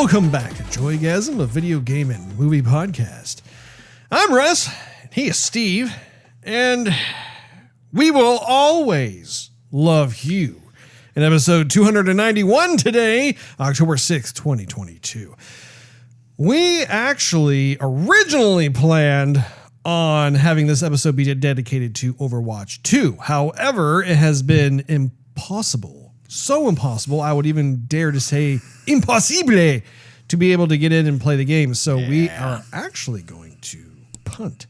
Welcome back to Joygasm, a video game and movie podcast. I'm Russ, and he is Steve, and we will always love you. In episode 291 today, October 6th, 2022. We actually originally planned on having this episode be dedicated to Overwatch 2. However, it has been impossible. So impossible, I would even dare to say impossible to be able to get in and play the game. So we are actually going to punt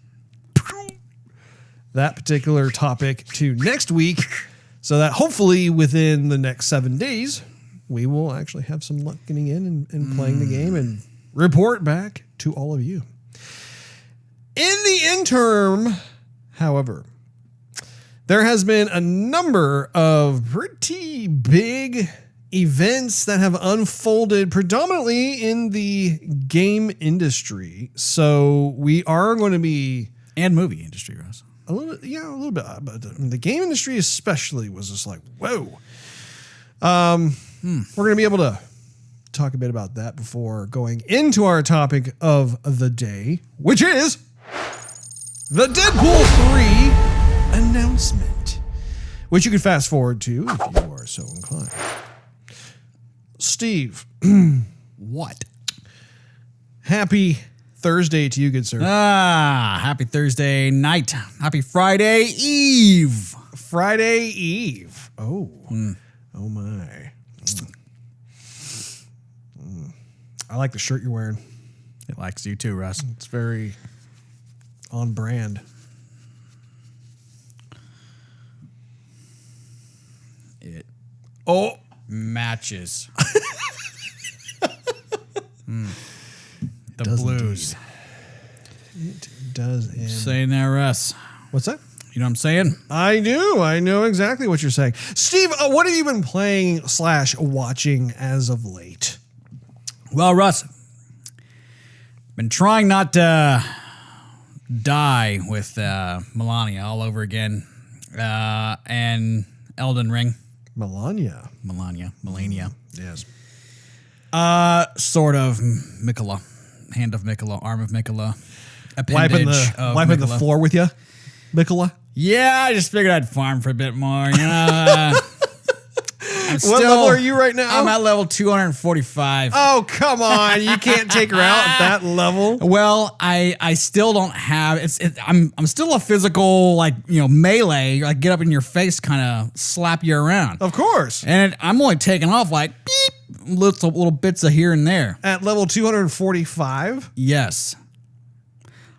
that particular topic to next week so that hopefully within the next 7 days, we will actually have some luck getting in and playing the game and report back to all of you. In the interim, however, there has been a number of pretty big events that have unfolded predominantly in the game industry. So we are going to be... And movie industry, Russ. A little bit. But the game industry especially was just like, whoa. We're going to be able to talk a bit about that before going into our topic of the day, which is the Deadpool 3 announcement, which you can fast forward to if you are so inclined. Steve. What? Happy Thursday to you, good sir. Happy Thursday night. Happy Friday Eve. Friday Eve. Oh. Oh my. I like the shirt you're wearing. It likes you too, Russ. It's very on brand. It Oh, matches. The does blues. it does. And Saying that, Russ. what's that? You know what I'm saying? I do. I know exactly what you're saying. Steve, what have you been playing / watching as of late? Well, Russ, been trying not to die with Melania all over again. And Elden Ring. Melania. Melania. Yes. Sort of Mikola. Hand of Mikola, arm of Mikola. Wiping Appendage the floor with you, Mikola? Yeah, I just figured I'd farm for a bit more. You know, What level are you right now? I'm at level 245. Oh, come on. You can't take her out at that level. Well, I still don't have I'm still a physical melee, like get up in your face kind of slap you around. Of course. And I'm only taking off like beep little bits of here and there. At level 245? Yes.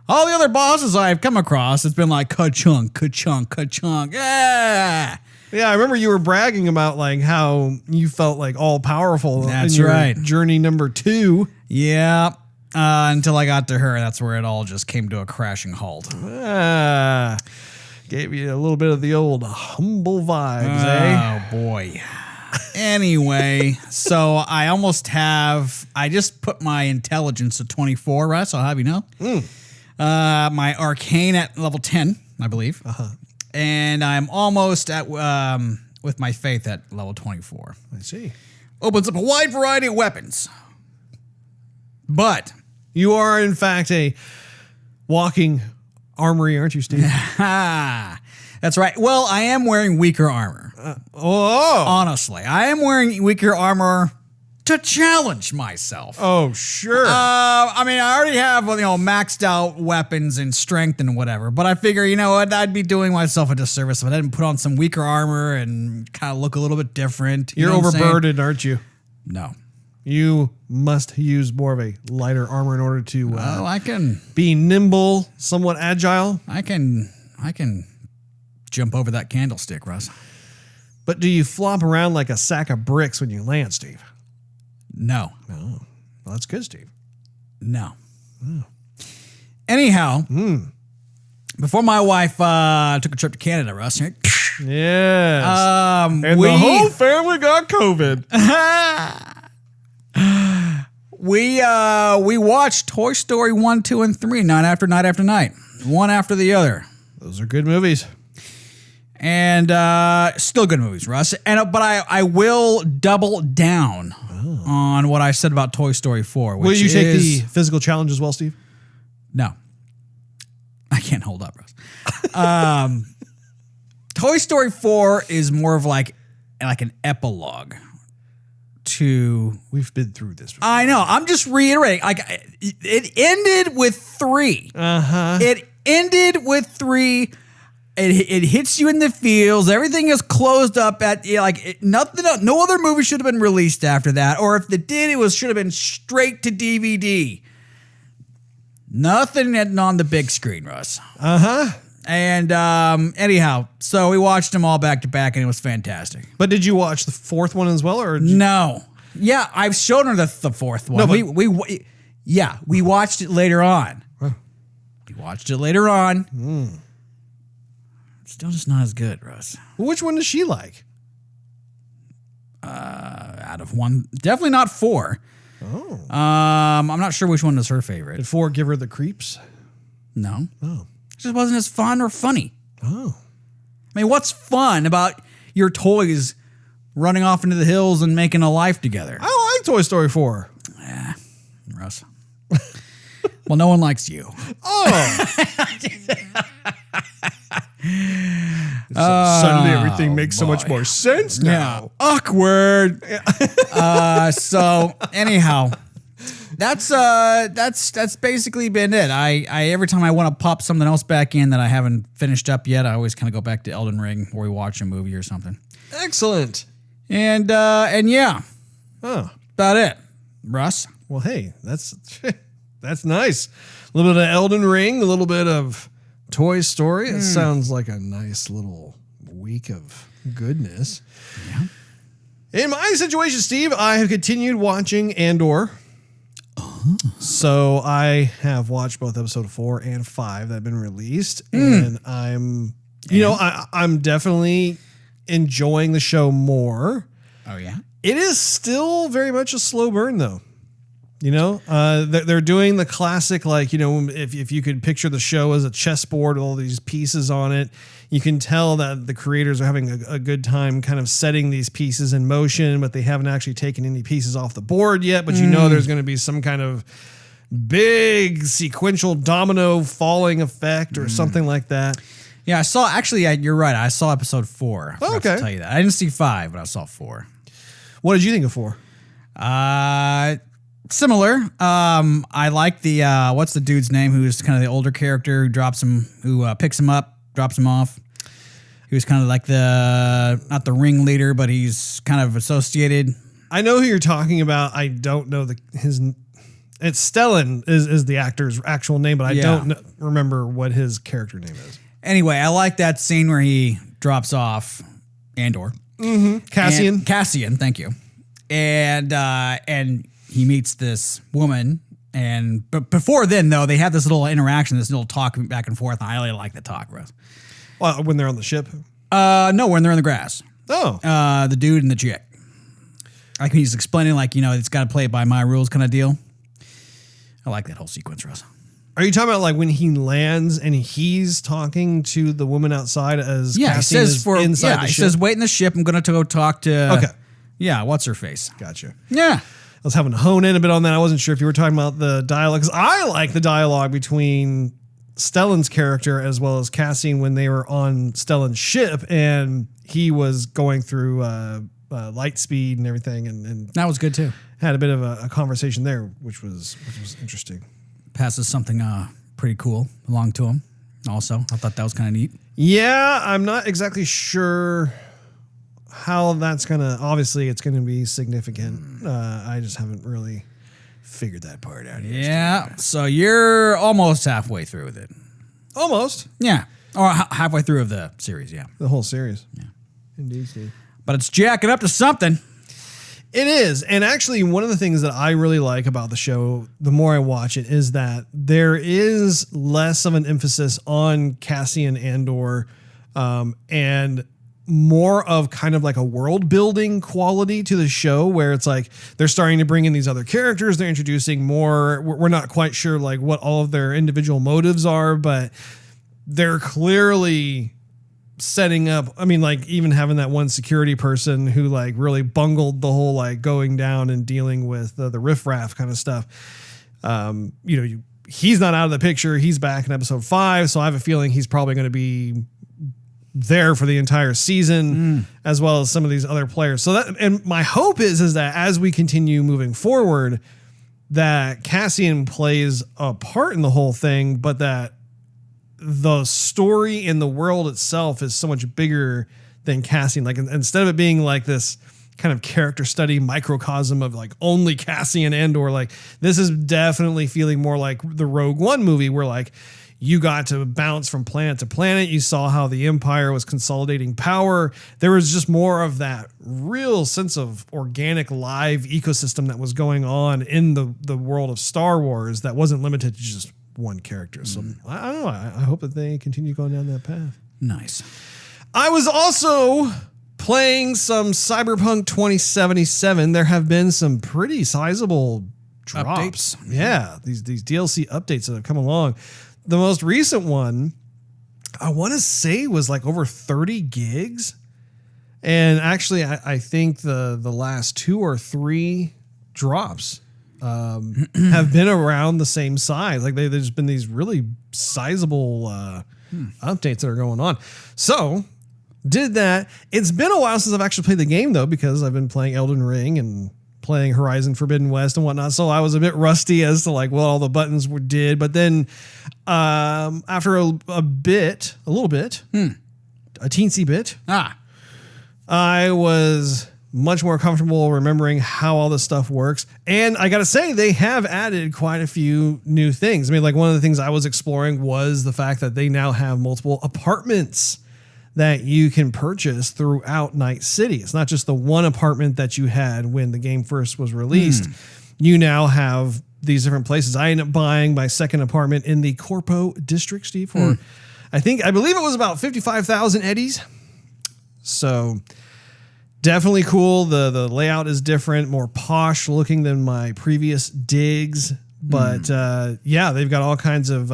All the other bosses I've come across, it's been like ka-chunk, ka-chunk, ka-chunk. Yeah. Yeah, I remember you were bragging about like how you felt like all powerful That's in your right. journey number 2. Yeah. Until I got to her, that's where it all just came to a crashing halt. Gave you a little bit of the old humble vibes, eh? Oh, boy. Anyway, so I just put my intelligence at 24, Russ, I'll have you know. My arcane at level 10, I believe. And I'm almost at, with my faith at level 24. I see. Opens up a wide variety of weapons. But You are, in fact, a walking armory, aren't you, Steve? that's right. Well, I am wearing weaker armor. Honestly, I am wearing weaker armor to challenge myself. Oh, sure. I mean, I already have, maxed out weapons and strength and whatever, but I figure, what, I'd be doing myself a disservice if I didn't put on some weaker armor and kind of look a little bit different. You're overburdened, aren't you? No. You must use more of a lighter armor in order to I can be nimble, somewhat agile. I can jump over that candlestick, Russ. But do you flop around like a sack of bricks when you land, Steve? No. No. Well, that's good, Steve. No. Anyhow, before my wife took a trip to Canada, Russ, Yes. And the the whole family got COVID. We watched Toy Story 1, 2, and 3 night after night after night, one after the other. Those are good movies. And still good movies, Russ. But I will double down on what I said about Toy Story 4. Which Will you take is, the physical challenge as well, Steve? No. I can't hold up, Russ. Toy Story 4 is more of like an epilogue to... We've been through this before. I know. I'm just reiterating. Like, it ended with 3. Uh-huh. It ended with 3. It hits you in the feels. Everything is closed up at nothing. No other movie should have been released after that, or if it did, should have been straight to DVD. Nothing on the big screen, Russ. And anyhow, so we watched them all back to back, and it was fantastic. But did you watch the 4th one as well, or No? Yeah, I've shown her the 4th one. No, but we watched it later on. We watched it later on. Still just not as good, Russ. Which one does she like? Out of 1, definitely not 4. Oh. I'm not sure which one is her favorite. Did 4 give her the creeps? No. Oh. It just wasn't as fun or funny. Oh. I mean, what's fun about your toys running off into the hills and making a life together? I like Toy Story 4. Yeah, Russ. Well, no one likes you. Oh. Suddenly everything makes so much more sense now. Yeah. Awkward. So anyhow, that's basically been it. I every time I want to pop something else back in that I haven't finished up yet, I always kind of go back to Elden Ring or we watch a movie or something. Excellent. And yeah. Oh. About it. Russ. Well, hey, that's nice. A little bit of Elden Ring, a little bit of Toy Story. It sounds like a nice little week of goodness. Yeah. In my situation, Steve, I have continued watching Andor. So I have watched both episode 4 and 5 that have been released, and I'm definitely enjoying the show more. Oh yeah. It is still very much a slow burn, though. You know, they're doing the classic, like, you know, if you could picture the show as a chessboard with all these pieces on it, you can tell that the creators are having a good time kind of setting these pieces in motion, but they haven't actually taken any pieces off the board yet. But you know there's going to be some kind of big sequential domino falling effect or something like that. Yeah, I saw, actually, you're right. I saw episode 4. I forgot to tell you that. I didn't see 5, but I saw 4. What did you think of 4? Similar. I like the what's the dude's name who's kind of the older character who picks him up, drops him off. He was kind of like not the ringleader, but he's kind of associated. I know who you're talking about. I don't know his. It's Stellan is the actor's actual name, but I don't remember what his character name is. Anyway, I like that scene where he drops off Andor. Cassian, thank you. And he meets this woman, but before then, though, they have this little interaction, this little talk back and forth. And I really like the talk, Russ. Well, when they're on the ship? No, when they're in the grass. Oh. The dude and the chick. Like he's explaining, like, you know, it's got to play by my rules kind of deal. I like that whole sequence, Russ. Are you talking about like when he lands and he's talking to the woman outside as Cassian is inside the ship? He says, wait in the ship. I'm going to go talk to... Okay. Yeah, what's her face? Gotcha. Yeah. I was having to hone in a bit on that. I wasn't sure if you were talking about the dialogue, because I like the dialogue between Stellan's character as well as Cassian when they were on Stellan's ship and he was going through light speed and everything, and that was good too. Had a bit of a conversation there, which was interesting. Passes something pretty cool along to him. Also, I thought that was kind of neat. Yeah, I'm not exactly sure how that's gonna. Obviously, it's gonna be significant. I just haven't really figured that part out yet. Yeah, so you're almost halfway through with it. Almost. Yeah, or halfway through of the series. Yeah, the whole series. Yeah, indeed, Steve. But it's jacking up to something. It is. And actually, one of the things that I really like about the show, the more I watch it, is that there is less of an emphasis on Cassian Andor and more of kind of like a world building quality to the show, where it's like they're starting to bring in these other characters. They're introducing more. We're not quite sure like what all of their individual motives are, but they're clearly setting up, I mean, like even having that one security person who like really bungled the whole like going down and dealing with the riffraff kind of stuff. He's not out of the picture. He's back in episode 5. So I have a feeling he's probably going to be there for the entire season, as well as some of these other players. So that, and my hope is that as we continue moving forward, that Cassian plays a part in the whole thing, but that the story in the world itself is so much bigger than Cassian. Like instead of it being like this kind of character study microcosm of like only Cassian Andor, like this is definitely feeling more like the Rogue One movie where like you got to bounce from planet to planet. You saw how the Empire was consolidating power. There was just more of that real sense of organic live ecosystem that was going on in the world of Star Wars that wasn't limited to just one character. So I don't know. I hope that they continue going down that path. Nice. I was also playing some Cyberpunk 2077. There have been some pretty sizable drops. Updates. Yeah, these DLC updates that have come along. The most recent one, I want to say, was like over 30 gigs. And actually, I think the last 2 or 3 drops have been around the same size. Like there's been these really sizable updates that are going on. So did that. It's been a while since I've actually played the game though, because I've been playing Elden Ring and playing Horizon Forbidden West and whatnot. So I was a bit rusty as to like what all the buttons did. But then after a little bit, a teensy bit, I was much more comfortable remembering how all this stuff works. And I got to say, they have added quite a few new things. I mean, like one of the things I was exploring was the fact that they now have multiple apartments that you can purchase throughout Night City. It's not just the one apartment that you had when the game first was released. You now have these different places. I ended up buying my second apartment in the Corpo district, Steve, for I believe it was about 55,000 eddies. So definitely cool. The layout is different, more posh looking than my previous digs. But yeah, they've got all kinds of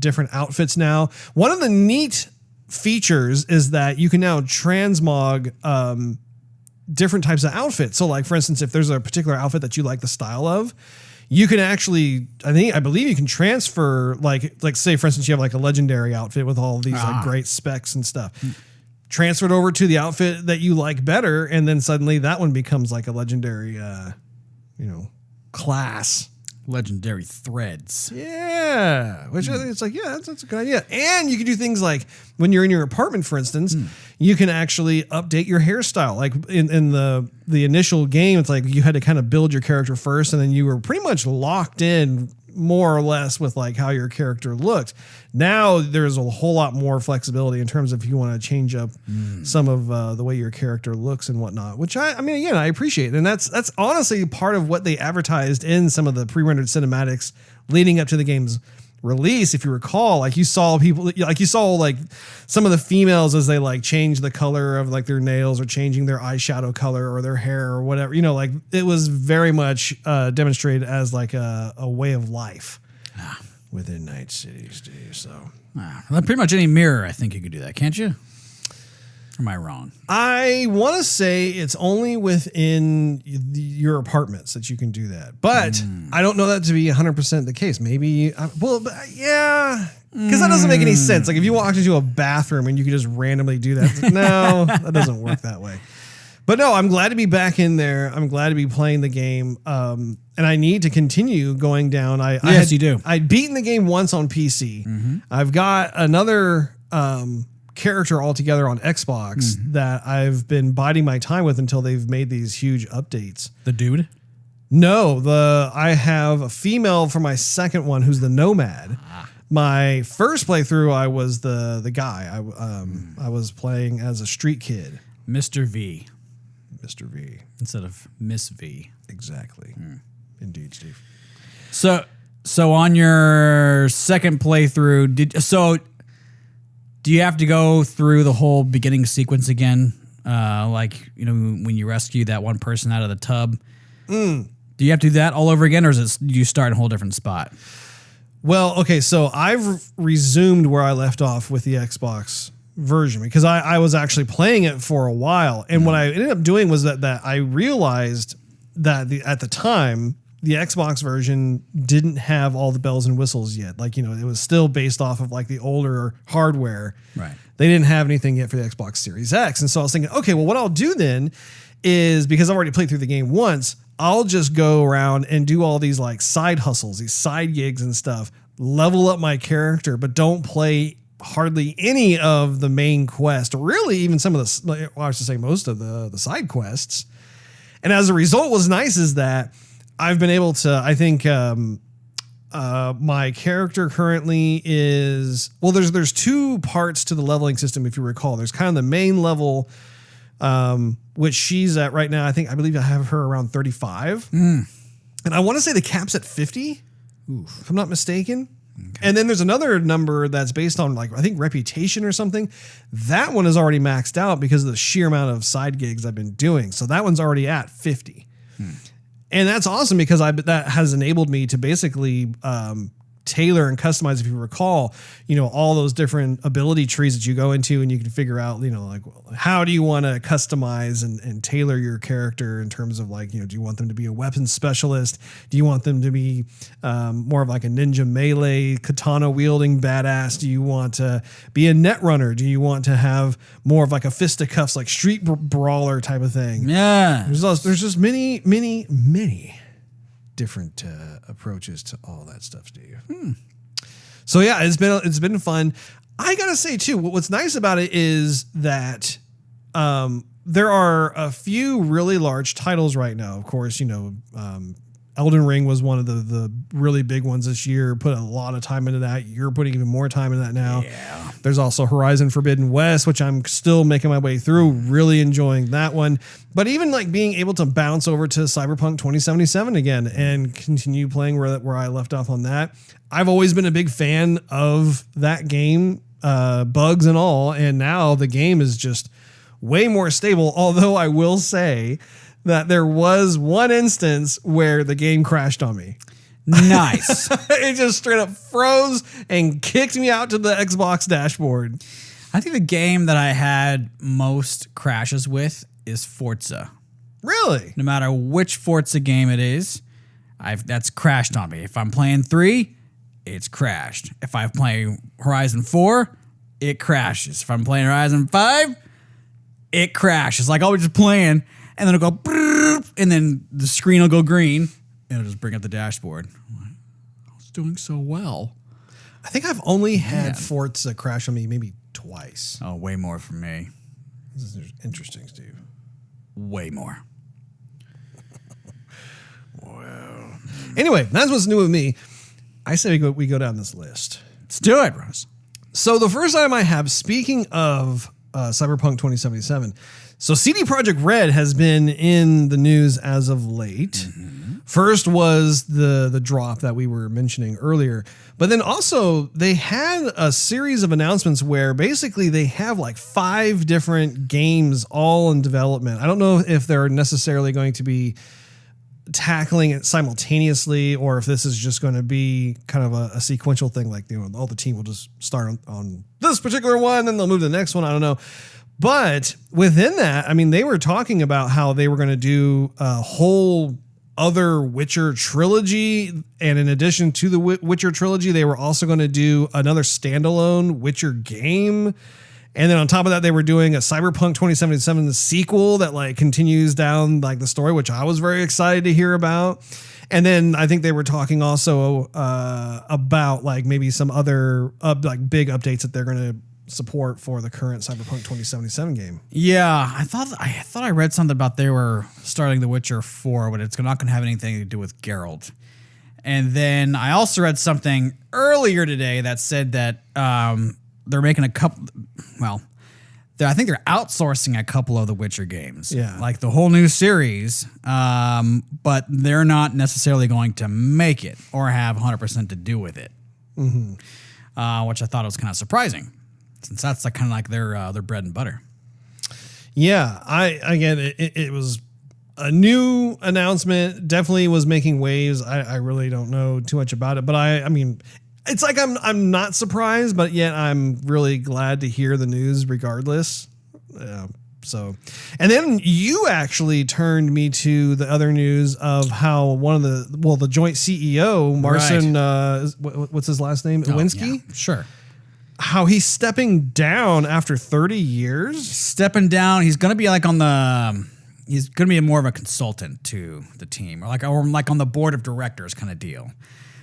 different outfits now. One of the neat features is that you can now transmog different types of outfits. So like, for instance, if there's a particular outfit that you like the style of, you can actually, I believe you can transfer like say, for instance, you have like a legendary outfit with all these like great specs and stuff. Transfer it over to the outfit that you like better, and then suddenly that one becomes like a legendary, class. Legendary threads. Yeah, which I think it's like, yeah, that's a good idea. And you can do things like when you're in your apartment, for instance, you can actually update your hairstyle. Like in the initial game, it's like you had to kind of build your character first, and then you were pretty much locked in more or less with like how your character looked. Now there's a whole lot more flexibility in terms of if you want to change up some of the way your character looks and whatnot, which I mean, again, I appreciate. And that's honestly part of what they advertised in some of the pre-rendered cinematics leading up to the game's release. If you recall, like you saw like some of the females as they like change the color of like their nails or changing their eyeshadow color or their hair or whatever, like it was very much demonstrated as like a way of life within Night City, Steve. So pretty much any mirror, I think you could do that, can't you? Or am I wrong? I want to say it's only within your apartments that you can do that. But I don't know that to be 100% the case. Maybe, yeah, because that doesn't make any sense. Like if you walked into a bathroom and you could just randomly do that. Like, no, that doesn't work that way. But no, I'm glad to be back in there. I'm glad to be playing the game. And I need to continue going down. You do. I'd beaten the game once on PC. I've got another character altogether on Xbox that I've been biding my time with until they've made these huge updates. The dude? No, I have a female for my second one who's the Nomad. My first playthrough, I was the guy. I was playing as a street kid. Mr. V. Mr. V. Instead of Miss V. Exactly. Indeed, Steve. So on your second playthrough, do you have to go through the whole beginning sequence again? When you rescue that one person out of the tub. Do you have to do that all over again, or do you start in a whole different spot? Well, okay, so I've resumed where I left off with the Xbox version because I was actually playing it for a while. And what I ended up doing was that I realized that at the time, the Xbox version didn't have all the bells and whistles yet. Like, you know, it was still based off of like the older hardware. Right. They didn't have anything yet for the Xbox Series X. And so I was thinking, okay, well, what I'll do then is, because I've already played through the game once, I'll just go around and do all these like side hustles, these side gigs and stuff, level up my character, but don't play hardly any of the main quest, or really even some of the, well, I should say most of the side quests. And as a result, what's nice is that I've been able to, I think, my character currently is, well, there's two parts to the leveling system, if you recall. There's kind of the main level, which she's at right now. I believe I have her around 35. And I want to say the cap's at 50, if I'm not mistaken. Okay. And then there's another number that's based on, like, I think reputation or something. That one is already maxed out because of the sheer amount of side gigs I've been doing. So that one's already at 50. And that's awesome because that has enabled me to basically tailor and customize, if you recall, you know, all those different ability trees that you go into, and you can figure out, you know, like, how do you want to customize and tailor your character in terms of, like, you know, do you want them to be a weapons specialist? Do you want them to be more of like a ninja melee katana wielding badass? Do you want to be a net runner? Do you want to have more of like a fisticuffs, like street brawler type of thing? Yeah. There's just many different approaches to all that stuff, Steve. So yeah, it's been fun. I gotta say too, what's nice about it is that there are a few really large titles right now. Of course, you know, Elden Ring was one of the really big ones this year. Put a lot of time into that. You're putting even more time into that now. Yeah. There's also Horizon Forbidden West, which I'm still making my way through, really enjoying that one. But even like being able to bounce over to Cyberpunk 2077 again and continue playing where I left off on that. I've always been a big fan of that game, bugs and all. And now the game is just way more stable. Although I will say that there was one instance where the game crashed on me. Nice. It just straight up froze and kicked me out to the Xbox dashboard. I think the game that I had most crashes with is Forza. Really? No matter which Forza game it is, that's crashed on me. If I'm playing 3, it's crashed. If I'm playing Horizon 4, it crashes. If I'm playing Horizon 5, it crashes. Like, I'll be just playing, and then it'll go, and then the screen will go green, and it'll just bring up the dashboard. I was doing so well. I think I've only had Forza crash on me maybe twice. Oh, way more for me. This is interesting, Steve. Way more. Wow. Anyway, that's what's new with me. I say we go down this list. Let's do it, Russ. So the first item I have, speaking of Cyberpunk 2077, so CD Projekt Red has been in the news as of late. Mm-hmm. First was the drop that we were mentioning earlier, but then also they had a series of announcements where basically they have like 5 different games all in development. I don't know if they're necessarily going to be tackling it simultaneously, or if this is just going to be kind of a sequential thing, like, you know, all the team will just start on this particular one, then they'll move to the next one. I don't know. But within that, I mean, they were talking about how they were going to do a whole other Witcher trilogy. And in addition to the Witcher trilogy, they were also going to do another standalone Witcher game. And then on top of that, they were doing a Cyberpunk 2077 sequel that like continues down like the story, which I was very excited to hear about. And then I think they were talking also about like maybe some other like big updates that they're going to support for the current Cyberpunk 2077 game. Yeah, I thought I read something about they were starting The Witcher 4, but it's not going to have anything to do with Geralt. And then I also read something earlier today that said that they're making a couple. Well, I think they're outsourcing a couple of the Witcher games. Yeah, like the whole new series. But they're not necessarily going to make it or have 100% to do with it. Mm-hmm. Which I thought was kind of surprising, since that's like kind of like their bread and butter. Yeah, it was a new announcement. Definitely was making waves. I really don't know too much about it, but I mean, it's like I'm not surprised, but yet I'm really glad to hear the news regardless. So, and then you actually turned me to the other news of how the joint CEO, Marcin, what's his last name? Iwinski? Yeah, sure. How he's stepping down after 30 years? Stepping down. He's going to be like he's going to be more of a consultant to the team or like on the board of directors kind of deal.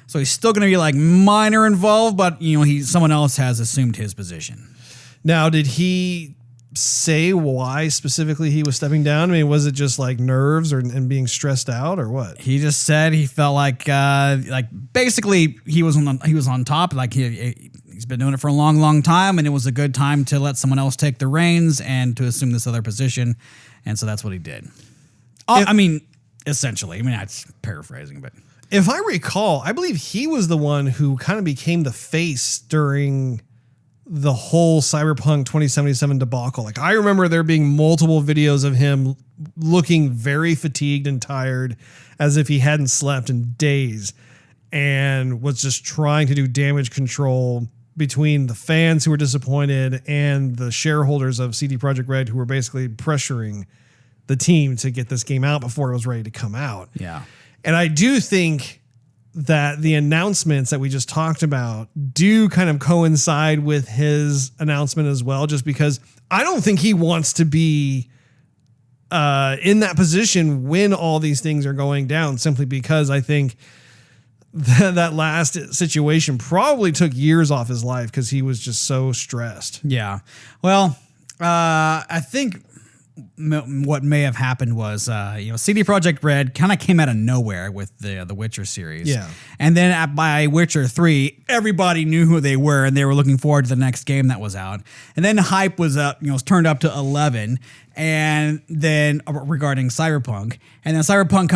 So he's still going to be like minor involved, but someone else has assumed his position. Now, did he say why specifically he was stepping down? I mean, was it just like nerves and being stressed out or what? He just said he felt like basically he was on top, like he's been doing it for a long, long time, and it was a good time to let someone else take the reins and to assume this other position, and so that's what he did. Essentially, that's paraphrasing, but if I recall, I believe he was the one who kind of became the face during the whole Cyberpunk 2077 debacle. Like, I remember there being multiple videos of him looking very fatigued and tired, as if he hadn't slept in days, and was just trying to do damage control between the fans who were disappointed and the shareholders of CD Projekt Red, who were basically pressuring the team to get this game out before it was ready to come out. Yeah. And I do think that the announcements that we just talked about do kind of coincide with his announcement as well, just because I don't think he wants to be in that position when all these things are going down, simply because I think that last situation probably took years off his life because he was just so stressed. Yeah. Well, I think what may have happened was, CD Projekt Red kind of came out of nowhere with the Witcher series. Yeah. And then by Witcher 3, everybody knew who they were and they were looking forward to the next game that was out. And then the hype was up, was turned up to 11. And then regarding Cyberpunk, and then Cyberpunk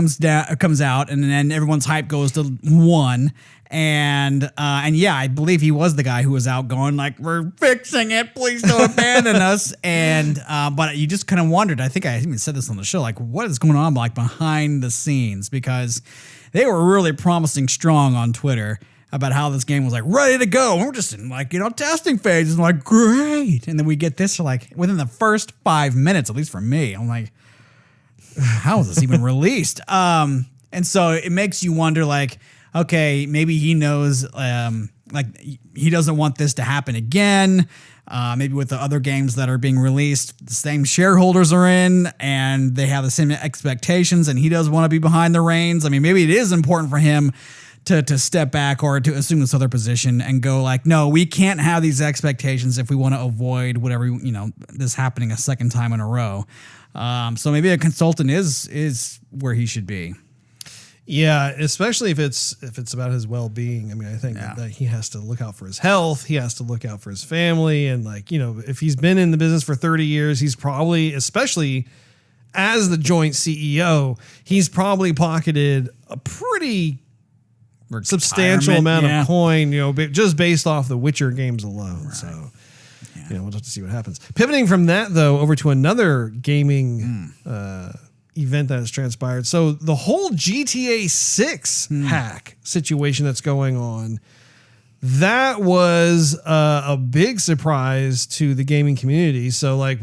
comes out, and then everyone's hype goes to 1. And yeah, I believe he was the guy who was out going like, "We're fixing it, please don't abandon us." And but you just kind of wondered. I think I even said this on the show, like, what is going on like behind the scenes, because they were really promising strong on Twitter about how this game was like ready to go. And we're just in like, testing phase. And like, great. And then we get this like within the first 5 minutes, at least for me, I'm like, how is this even released? And so it makes you wonder, like, okay, maybe he knows, like he doesn't want this to happen again. Maybe with the other games that are being released, the same shareholders are in and they have the same expectations, and he does want to be behind the reins. I mean, maybe it is important for him to step back or to assume this other position and go like, no, we can't have these expectations if we want to avoid whatever, this happening a second time in a row. So maybe a consultant is where he should be. Yeah, especially if it's about his well-being. I mean, I think that he has to look out for his health. He has to look out for his family. And like, if he's been in the business for 30 years, he's probably, especially as the joint CEO, he's probably pocketed a pretty substantial amount of coin, just based off the Witcher games alone. Right. So, we'll have to see what happens. Pivoting from that, though, over to another gaming event that has transpired. So the whole GTA 6 hack situation that's going on, that was a big surprise to the gaming community. So like,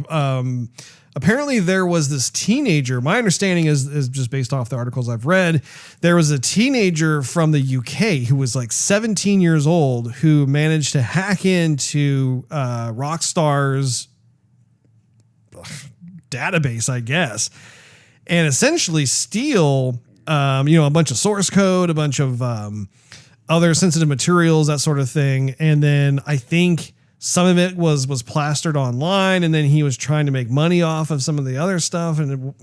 apparently there was this teenager, my understanding is just based off the articles I've read, there was a teenager from the UK who was like 17 years old who managed to hack into Rockstar's database, I guess, and essentially steal, a bunch of source code, a bunch of other sensitive materials, that sort of thing. And then I think some of it was plastered online, and then he was trying to make money off of some of the other stuff and,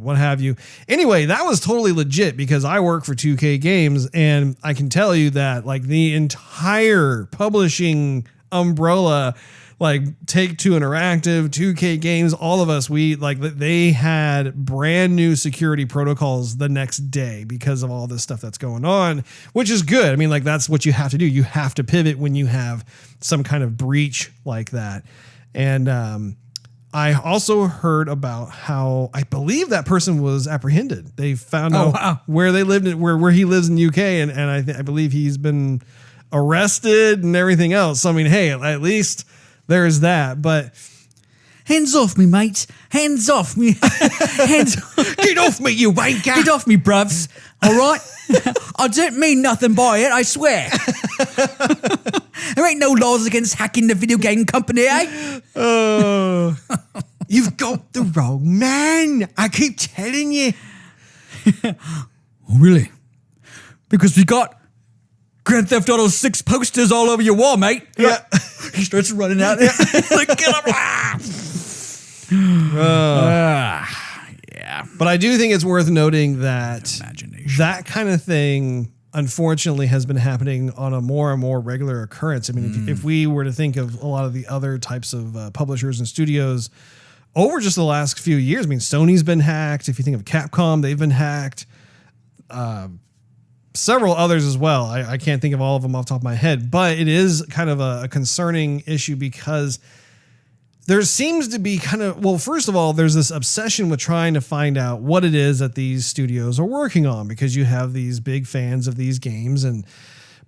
what have you. Anyway, that was totally legit because I work for 2K Games, and I can tell you that like the entire publishing umbrella, like Take-Two Interactive, 2K Games, all of us, they had brand new security protocols the next day because of all this stuff that's going on, which is good. I mean, like, that's what you have to do. You have to pivot when you have some kind of breach like that. And I also heard about how I believe that person was apprehended. They found out where they lived, where he lives in the UK. And I believe he's been arrested and everything else. So, I mean, hey, at least there's that. But hands off me, mate. Hands off me. get off me, you wanker. Get off me, bruvs. All right? I don't mean nothing by it, I swear. There ain't no laws against hacking the video game company, eh? You've got the wrong man. I keep telling you. Oh, really? Because we got Grand Theft Auto 6 posters all over your wall, mate. Yeah. He starts running out. Like, get up. Yeah. But I do think it's worth noting that Imagination. that kind of thing, unfortunately, has been happening on a more and more regular occurrence. I mean, if we were to think of a lot of the other types of publishers and studios over just the last few years, I mean, Sony's been hacked. If you think of Capcom, they've been hacked. Several others as well. I can't think of all of them off the top of my head, but it is kind of a concerning issue because there seems to be kind of, well, first of all, there's this obsession with trying to find out what it is that these studios are working on because you have these big fans of these games,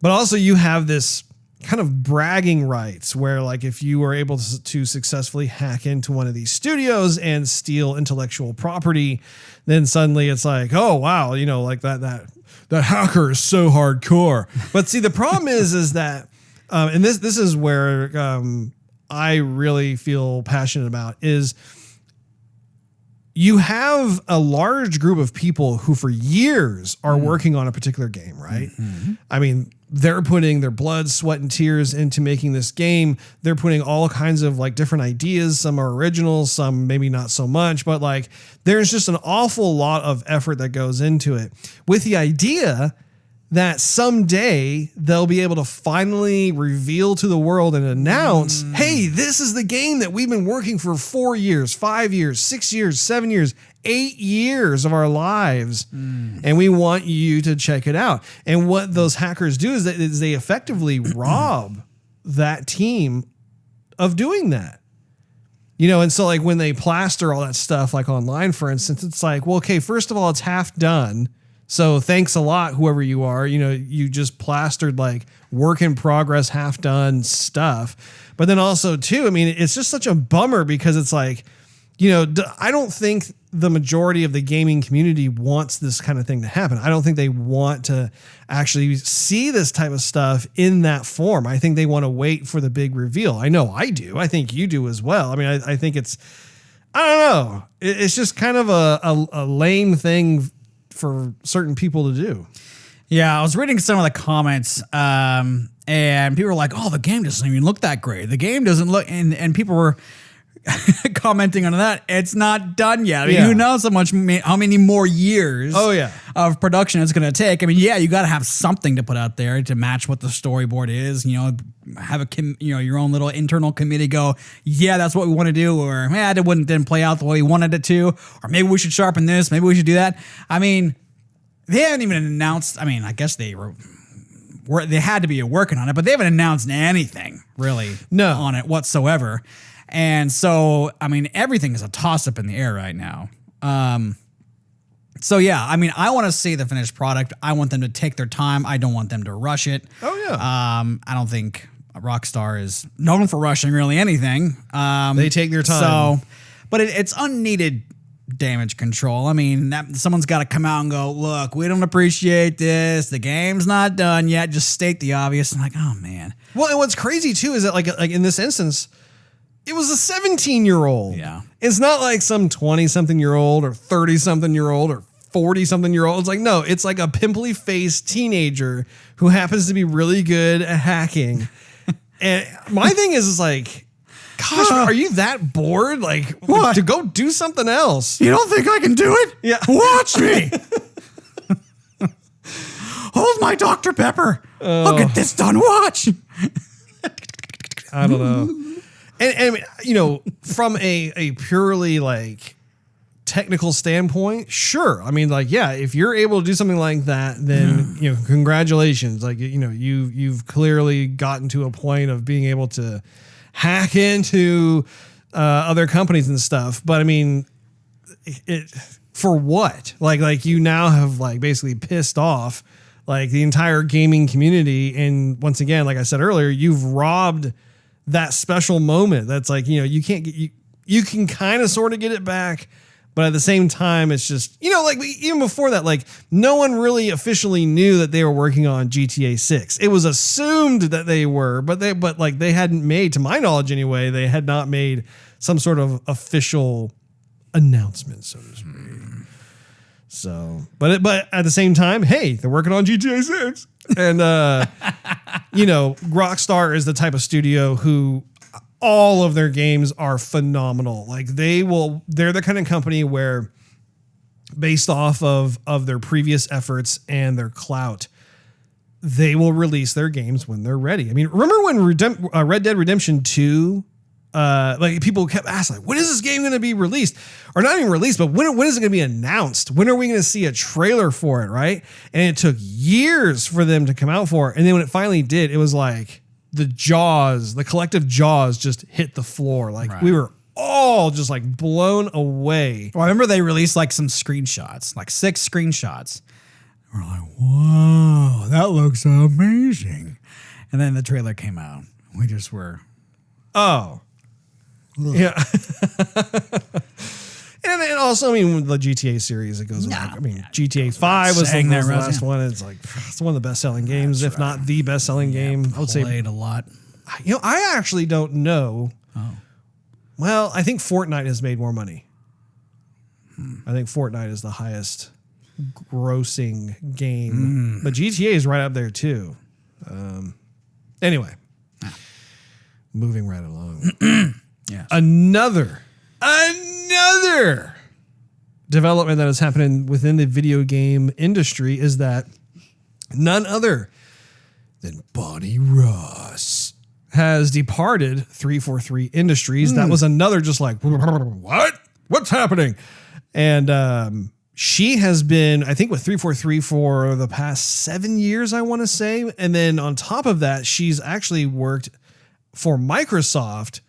but also you have this kind of bragging rights where, like, if you are able to successfully hack into one of these studios and steal intellectual property, then suddenly it's like, oh wow, you know, like that hacker is so hardcore. But see, the problem is that, and this is where I really feel passionate about, is you have a large group of people who for years are working on a particular game, right? Mm-hmm. I mean, they're putting their blood, sweat, and tears into making this game. They're putting all kinds of like different ideas. Some are original, some maybe not so much, but like there's just an awful lot of effort that goes into it with the idea that someday they'll be able to finally reveal to the world and announce, hey, this is the game that we've been working for 4 years, 5 years, 6 years, 7 years, 8 years of our lives. And we want you to check it out. And what those hackers do is they effectively rob that team of doing that. You know, and so like when they plaster all that stuff, like online, for instance, it's like, well, okay, first of all, it's half done. So thanks a lot, whoever you are. You know, you just plastered like work in progress, half done stuff. But then also too, I mean, it's just such a bummer because it's like, you know, I don't think the majority of the gaming community wants this kind of thing to happen. I don't think they want to actually see this type of stuff in that form. I think they want to wait for the big reveal. I know I do. I think you do as well. I mean, I think it's, I don't know. It's just kind of a lame thing for certain people to do. Yeah, I was reading some of the comments, and people were like, "Oh, the game doesn't even look that great. The game doesn't look," and people were commenting on that. It's not done yet. I mean, who knows how many more years? Of production it's going to take. I mean, yeah, you got to have something to put out there to match what the storyboard is. You know, have your own little internal committee go, yeah, that's what we want to do, or yeah, it didn't play out the way we wanted it to, or maybe we should sharpen this, maybe we should do that. I mean, they haven't even announced. I mean, I guess they had to be working on it, but they haven't announced anything really on it whatsoever. And so, I mean, everything is a toss up in the air right now. So yeah, I mean, I want to see the finished product. I want them to take their time. I don't want them to rush it. Oh yeah. I don't think Rockstar is known for rushing really anything. They take their time. So, but it's unneeded damage control. I mean, someone's got to come out and go, look, we don't appreciate this. The game's not done yet. Just state the obvious. I'm like, oh man. Well, and what's crazy too is that like in this instance, it was a 17-year-old. Yeah. It's not like some 20-something-year-old or 30-something-year-old or 40-something-year-old. It's like, no, it's like a pimply-faced teenager who happens to be really good at hacking. And my thing is like, gosh, are you that bored? Like, what? To go do something else. You don't think I can do it? Yeah. Watch me. Hold my Dr. Pepper. I'll get this done. Watch. I don't know. And you know, from a purely like technical standpoint, sure. I mean, like, yeah, if you're able to do something like that, then you know, congratulations. Like, you know, you've clearly gotten to a point of being able to hack into other companies and stuff. But I mean, it for what? Like you now have like basically pissed off like the entire gaming community. And once again, like I said earlier, you've robbed that special moment. That's like, you can't get, you can kind of sort of get it back, but at the same time, it's just, like even before that, like no one really officially knew that they were working on GTA 6. It was assumed that they were, but they hadn't made, to my knowledge anyway, they had not made some sort of official announcement, so to speak. So, but at the same time, hey, they're working on GTA 6. And, Rockstar is the type of studio who all of their games are phenomenal. Like they're the kind of company where based off of their previous efforts and their clout, they will release their games when they're ready. I mean, remember when Red Dead Redemption 2, like people kept asking, like, when is this game going to be released? Or not even released, but when is it going to be announced? When are we going to see a trailer for it, right? And it took years for them to come out for it. And then when it finally did, it was like the collective jaws just hit the floor. Like we were all just like blown away. Well, I remember they released like some screenshots, like 6 screenshots. We're like, whoa, that looks amazing. And then the trailer came out. We just were... Oh. Yeah. And also, I mean, the GTA series, it goes back. I mean, GTA 5 was the last one. It's like, it's one of the best-selling games, if not the best-selling game. I would say played a lot. I actually don't know. Oh. Well, I think Fortnite has made more money. I think Fortnite is the highest grossing game. But GTA is right up there, too. Anyway. Moving right along. Yes. Another development that is happening within the video game industry is that none other than Bonnie Ross has departed 343 Industries. That was another just like, what? What's happening? And she has been, I think, with 343 for the past 7 years, I want to say. And then on top of that, she's actually worked for Microsoft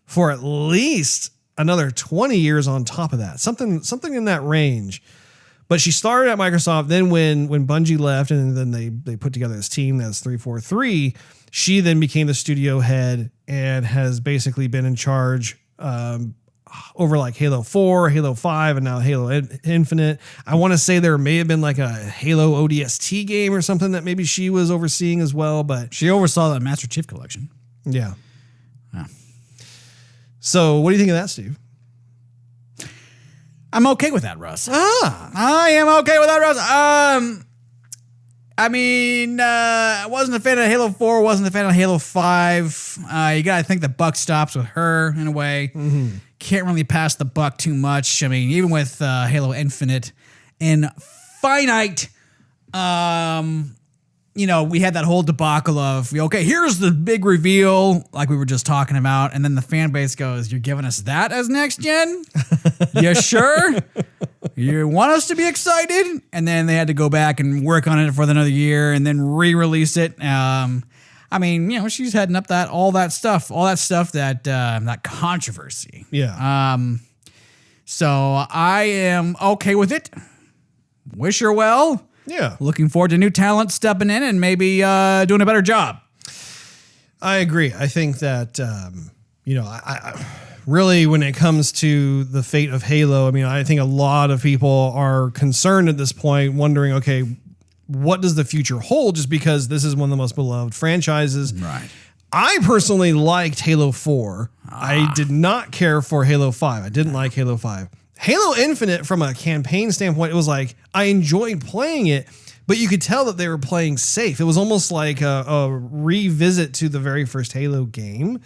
for at least another 20 years on top of that, something in that range. But she started at Microsoft. Then when Bungie left and then they put together this team that's 343, she then became the studio head and has basically been in charge over like Halo 4, Halo 5, and now Halo Infinite. I want to say there may have been like a Halo ODST game or something that maybe she was overseeing as well, but she oversaw the Master Chief Collection. Yeah. So what do you think of that, Steve? I'm okay with that, Russ. I am okay with that, Russ. I mean, I wasn't a fan of Halo 4, wasn't a fan of Halo 5. You got to think the buck stops with her in a way. Can't really pass the buck too much. I mean, even with Halo Infinite and Finite, we had that whole debacle of, okay, here's the big reveal, like we were just talking about. And then the fan base goes, you're giving us that as next gen? You sure? You want us to be excited? And then they had to go back and work on it for another year and then re-release it. I mean, she's heading up all that stuff that controversy. Yeah. So I am okay with it. Wish her well. Yeah. Looking forward to new talent stepping in and maybe doing a better job. I agree. I think that, I really, when it comes to the fate of Halo, I mean, I think a lot of people are concerned at this point, wondering, okay, what does the future hold? Just because this is one of the most beloved franchises. Right. I personally liked Halo 4. I did not care for Halo 5. I didn't like Halo 5. Halo Infinite, from a campaign standpoint, it was like, I enjoyed playing it, but you could tell that they were playing safe. It was almost like a revisit to the very first Halo game,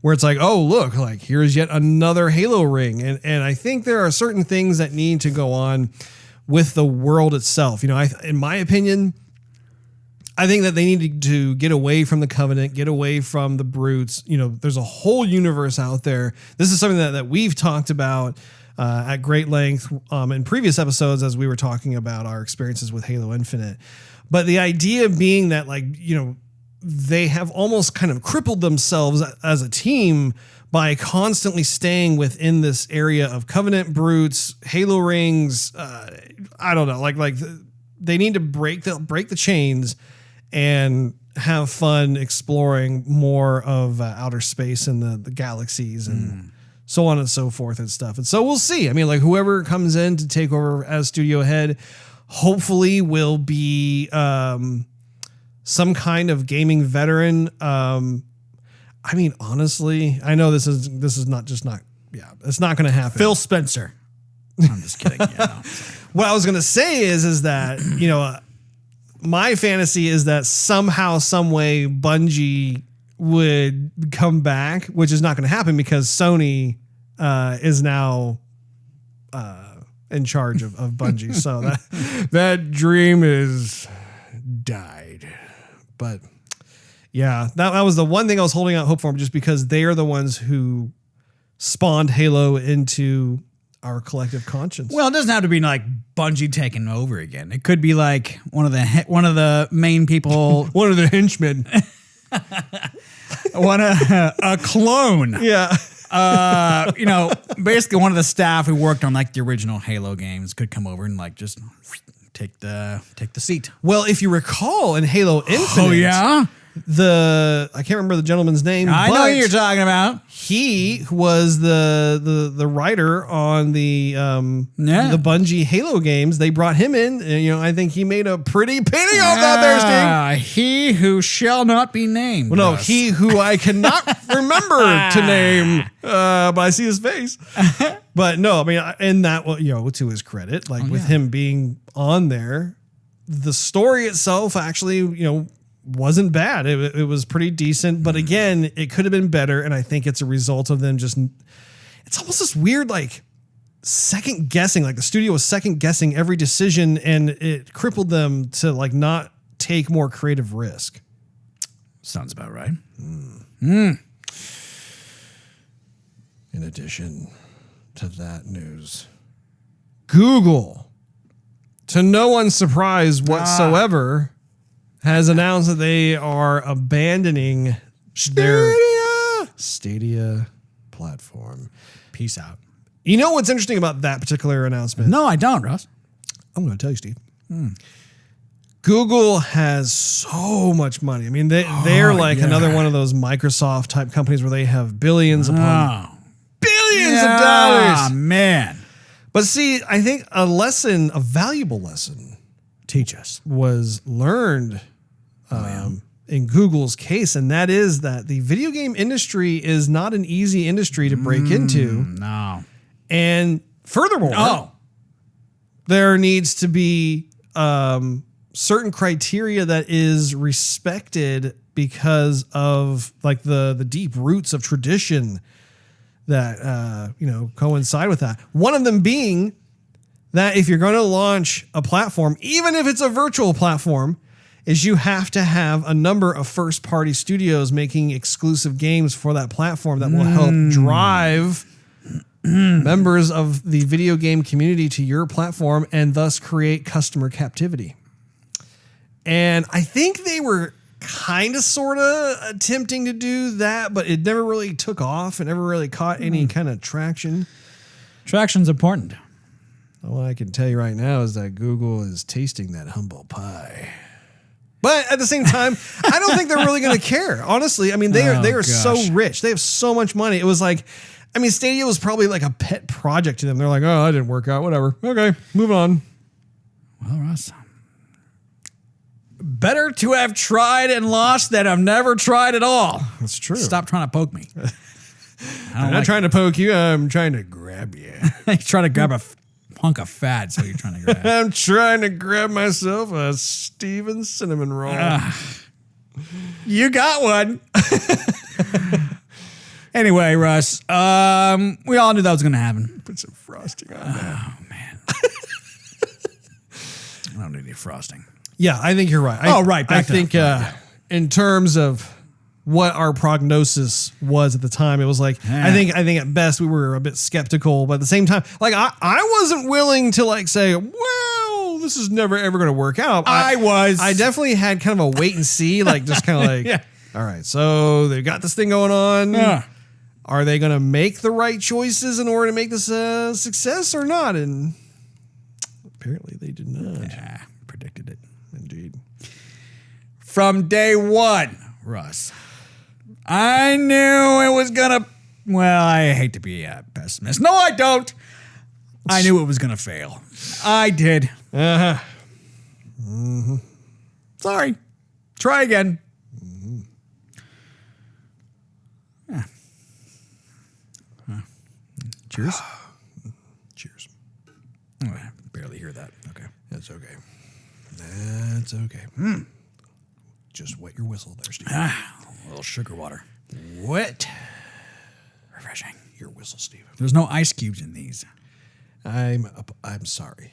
where it's like, oh, look, like here's yet another Halo ring. And I think there are certain things that need to go on with the world itself. In my opinion, I think that they need to get away from the Covenant, get away from the Brutes. There's a whole universe out there. This is something that we've talked about at great length in previous episodes as we were talking about our experiences with Halo Infinite. But the idea being that, they have almost kind of crippled themselves as a team by constantly staying within this area of Covenant Brutes, Halo rings. I don't know, they need to break the chains and have fun exploring more of outer space and the galaxies and so on and so forth and stuff. And so we'll see. I mean, like whoever comes in to take over as studio head, hopefully will be some kind of gaming veteran. I mean, honestly, I know this is it's not going to happen. Phil Spencer. I'm just kidding. Yeah, no, what I was going to say is that, you know, my fantasy is that somehow, some way, Bungie would come back, which is not going to happen because Sony is now in charge of Bungie. So that dream is died. But yeah, that was the one thing I was holding out hope for, just because they are the ones who spawned Halo into our collective conscience. Well, it doesn't have to be like Bungie taking over again. It could be like one of the main people, one of the henchmen, a clone. Yeah. You know, basically one of the staff who worked on like the original Halo games could come over and like just take the seat. Well, if you recall in Halo Infinite, Oh yeah, I can't remember the gentleman's name. I know who you're talking about. He was the writer on the Bungie Halo games. They brought him in, and you know, I think he made a pretty penny off that there, Steve. He who shall not be named. Well, no, he who I cannot remember to name, but I see his face. But no, I mean, and that, you know, to his credit, like with him being on there, the story itself actually, you know, wasn't bad. It was pretty decent, but again, it could have been better. And I think it's a result of them it's almost this weird, like second guessing, like the studio was second guessing every decision, and it crippled them to like not take more creative risk. Sounds about right. In addition to that news, Google, to no one's surprise whatsoever, has announced that they are abandoning their Stadia platform. Peace out. You know what's interesting about that particular announcement? No, I don't, Russ. I'm going to tell you, Steve. Google has so much money. I mean, they're like another one of those Microsoft type companies where they have billions upon billions of dollars. Ah, man. But see, I think a valuable lesson, Teach us. was learned in Google's case, and that is that the video game industry is not an easy industry to break into. No. And furthermore, there needs to be certain criteria that is respected because of like the deep roots of tradition that coincide with that. One of them being that if you're going to launch a platform, even if it's a virtual platform, is you have to have a number of first-party studios making exclusive games for that platform that will help drive members of the video game community to your platform and thus create customer captivity. And I think they were kind of sort of attempting to do that, but it never really took off. It never really caught any kind of traction. Traction's important. All I can tell you right now is that Google is tasting that humble pie. But at the same time, I don't think they're really going to care. Honestly, I mean, they are so rich. They have so much money. It was like, I mean, Stadia was probably like a pet project to them. They're like, oh, that didn't work out. Whatever. Okay, move on. Well, Russ, better to have tried and lost than have never tried at all. That's true. Stop trying to poke me. I'm not trying to poke you. I'm trying to grab you. You're trying to grab a hunk of fat, so you're trying to grab. I'm trying to grab myself a Steven cinnamon roll. You got one. Anyway, Russ, we all knew that was going to happen. Put some frosting on that. Oh, man. I don't need any frosting. Yeah, I think you're right. I think in terms of what our prognosis was at the time, it was like, I think at best we were a bit skeptical, but at the same time, like I wasn't willing to like say, well, this is never ever going to work out. I definitely had kind of a wait and see, like just kind of like, all right, so they've got this thing going on. Yeah. Are they going to make the right choices in order to make this a success or not? And apparently they did not. Yeah, predicted it. Indeed. From day one, Russ, I knew it was going to, well, I hate to be a pessimist. No, I don't. I knew it was going to fail. I did. Uh-huh. Sorry. Try again. Yeah. Cheers. Cheers. Oh, I barely hear that. Okay. That's okay. That's okay. Just wet your whistle there, Steve. A little sugar water. Wet Refreshing. your whistle, Steve. There's no ice cubes in these. I'm sorry.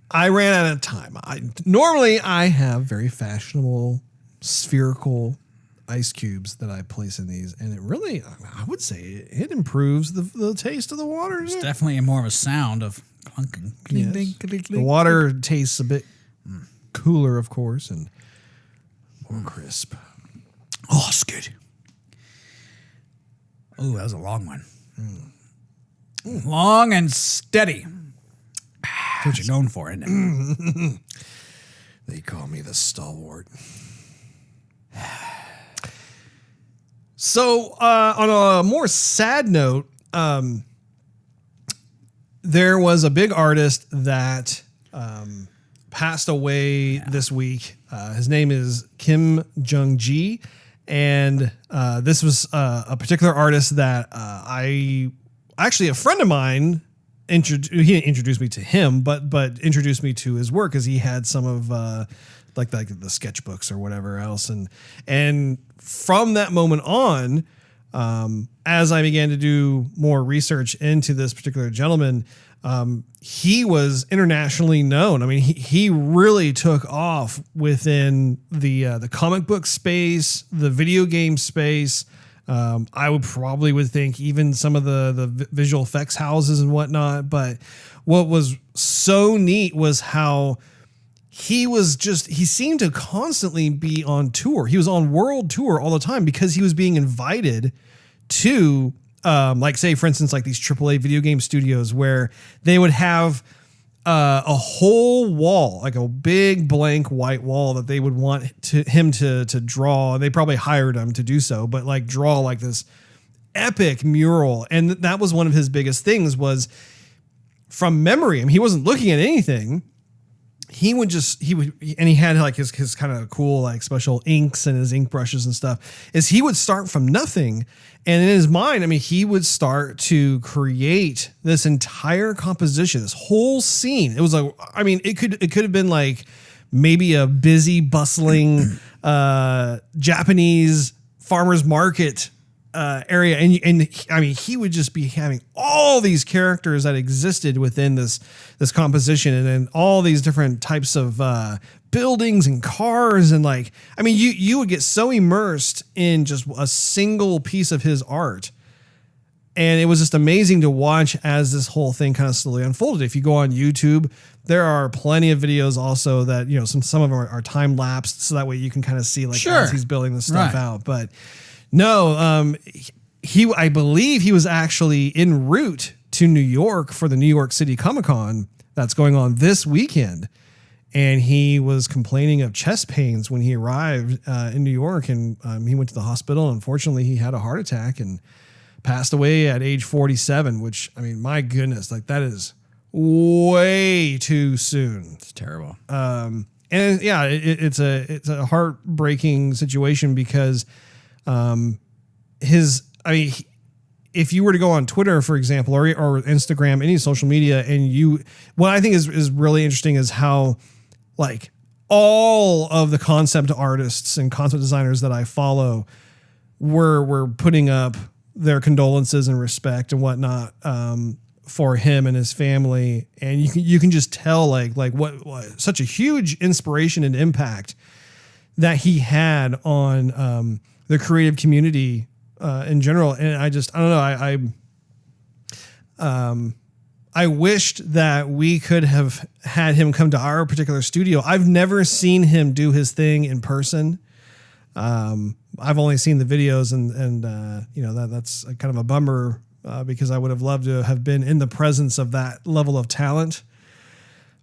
I ran out of time. Normally I have very fashionable spherical ice cubes that I place in these, and it really, I would say, it improves the taste of the water. It's definitely more of a sound of clunking. Yes. Clink, clink, The water tastes a bit cooler, of course, and more crisp. Oh, it's good. Oh, that was a long one. Long and steady. That's what you're known for, isn't it? They call me the stalwart. So, on a more sad note, there was a big artist that passed away this week. His name is Kim Jung Gi, and this was a particular artist that actually a friend of mine he didn't introduce me to him, but introduced me to his work, because he had some of like the sketchbooks or whatever else, and from that moment on, as I began to do more research into this particular gentleman, he was internationally known. I mean, he really took off within the comic book space, the video game space. I would think even some of the visual effects houses and whatnot. But what was so neat was how he seemed to constantly be on tour. He was on world tour all the time, because he was being invited to, like, say, for instance, like these AAA video game studios, where they would have a whole wall, like a big blank white wall, that they would want him to draw. They probably hired him to do so, but like draw like this epic mural. And that was one of his biggest things, was from memory. I mean, he wasn't looking at anything. He had like his kind of cool, like, special inks and his ink brushes and stuff, is he would start from nothing. And in his mind, I mean, he would start to create this entire composition, this whole scene. It was like, I mean, it could have been like maybe a busy, bustling Japanese farmer's market area. And I mean, he would just be having all these characters that existed within this composition, and then all these different types of buildings and cars. And like, I mean, you would get so immersed in just a single piece of his art. And it was just amazing to watch as this whole thing kind of slowly unfolded. If you go on YouTube, there are plenty of videos also that, you know, some of them are time lapsed, so that way you can kind of see, like, as he's building this stuff out. But no, I believe he was actually en route to New York for the New York City Comic-Con that's going on this weekend. And he was complaining of chest pains when he arrived in New York, and he went to the hospital. Unfortunately, he had a heart attack and passed away at age 47, which, I mean, my goodness, like, that is way too soon. It's terrible. And yeah, it's a heartbreaking situation, because if you were to go on Twitter, for example, or Instagram, any social media, and what I think is really interesting is how, like, all of the concept artists and concept designers that I follow were putting up their condolences and respect and whatnot for him and his family. And you can just tell like what such a huge inspiration and impact that he had on the creative community in general. And I don't know. I wished that we could have had him come to our particular studio. I've never seen him do his thing in person. I've only seen the videos, and you know, that's kind of a bummer because I would have loved to have been in the presence of that level of talent.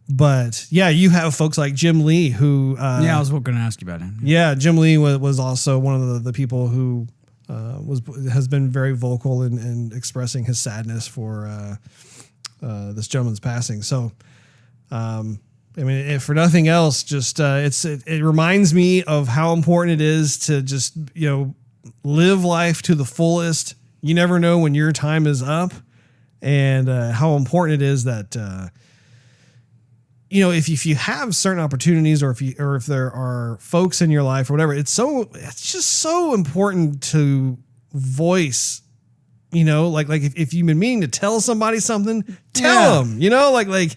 But yeah, you have folks like Jim Lee who I was going to ask you about him. Yeah, Jim Lee was also one of the people who has been very vocal in expressing his sadness for this gentleman's passing. So, I mean, if for nothing else, just it reminds me of how important it is to just live life to the fullest. You never know when your time is up, and how important it is that. If you have certain opportunities or if there are folks in your life or whatever, it's just so important to voice, like if you've been meaning to tell somebody something, tell them, like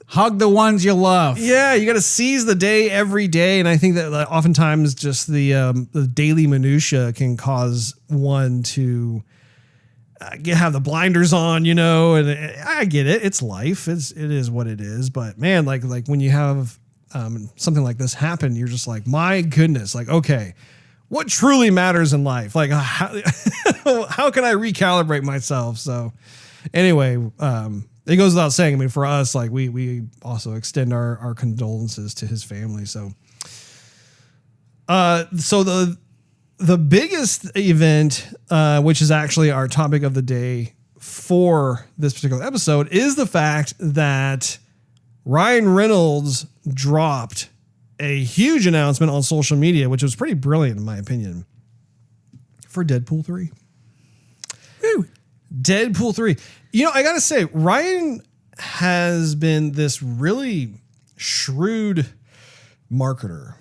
hug the ones you love. Yeah. You got to seize the day every day. And I think that oftentimes just the daily minutia can cause one to have the blinders on, and I get it. It's life. It is what it is. But man, like when you have something like this happen, you're just like, my goodness, like, okay, what truly matters in life? Like, how can I recalibrate myself? So anyway, it goes without saying. I mean, for us, like we also extend our condolences to his family. So, the biggest event, which is actually our topic of the day for this particular episode, is the fact that Ryan Reynolds dropped a huge announcement on social media, which was pretty brilliant in my opinion, for Deadpool 3. Woo. Deadpool 3. I got to say, Ryan has been this really shrewd marketer.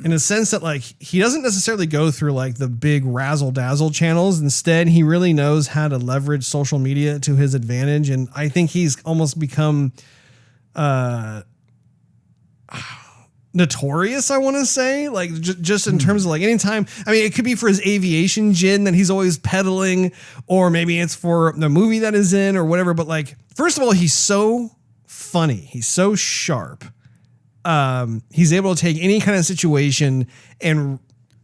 In a sense that like he doesn't necessarily go through like the big razzle dazzle channels. Instead, he really knows how to leverage social media to his advantage. And I think he's almost become notorious, I want to say, like just in terms of like anytime. I mean, it could be for his aviation gin that he's always peddling, or maybe it's for the movie that is in or whatever. But like, first of all, he's so funny. He's so sharp. He's able to take any kind of situation and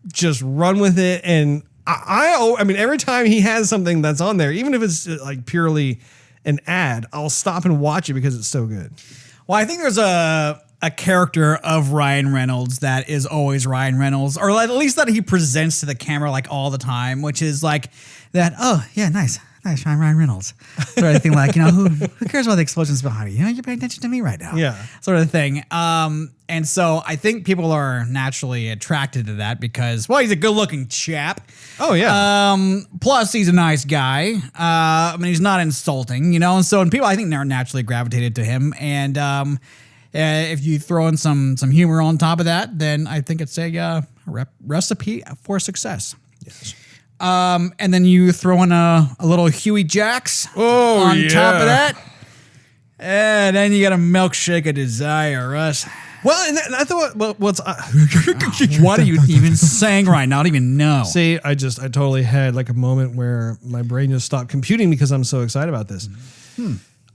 just run with it. And I mean, every time he has something that's on there, even if it's like purely an ad, I'll stop and watch it because it's so good. Well, I think there's a character of Ryan Reynolds that is always Ryan Reynolds, or at least that he presents to the camera like all the time, which is like that. Oh yeah, nice, I'm Ryan Reynolds. Sort of thing, like who cares about the explosions behind you? You're paying attention to me right now. Yeah, sort of thing. And so I think people are naturally attracted to that because, well, he's a good-looking chap. Oh yeah. Plus, he's a nice guy. I mean, he's not insulting, And so, people, I think, they're naturally gravitated to him. And if you throw in some humor on top of that, then I think it's a recipe for success. Yes. And then you throw in a little Huey Jacks on top of that. And then you got a milkshake of desire, Russ. Well, and I thought, what's what are you even saying right now? I don't even know. See, I totally had like a moment where my brain just stopped computing because I'm so excited about this.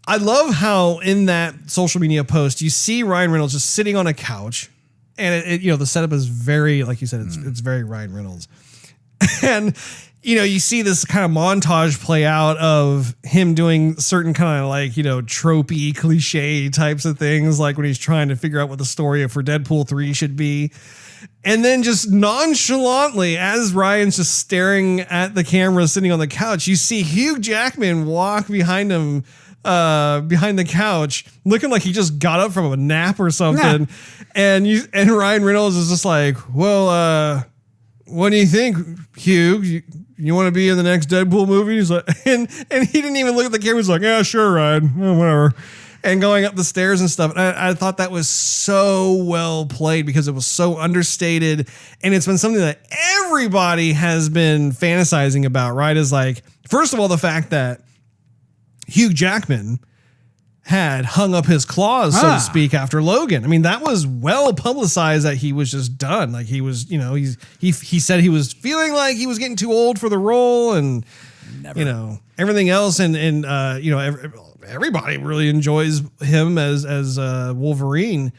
I love how in that social media post you see Ryan Reynolds just sitting on a couch, and the setup is very, like you said, it's very Ryan Reynolds, and you see this kind of montage play out of him doing certain kind of like, tropey cliche types of things, like when he's trying to figure out what the story for Deadpool 3 should be. And then just nonchalantly, as Ryan's just staring at the camera sitting on the couch, you see Hugh Jackman walk behind him, behind the couch, looking like he just got up from a nap or something. Yeah. And Ryan Reynolds is just like, well, what do you think, Hugh? You want to be in the next Deadpool movie? He's like, and he didn't even look at the camera. He's like, yeah, sure, Ryan, whatever. And going up the stairs and stuff. And I thought that was so well played because it was so understated. And it's been something that everybody has been fantasizing about, right? Is like, first of all, the fact that Hugh Jackman had hung up his claws, so to speak, after Logan. I mean, that was well publicized that he was just done. Like he was, he said he was feeling like he was getting too old for the role, and everything else. And everybody really enjoys him as Wolverine.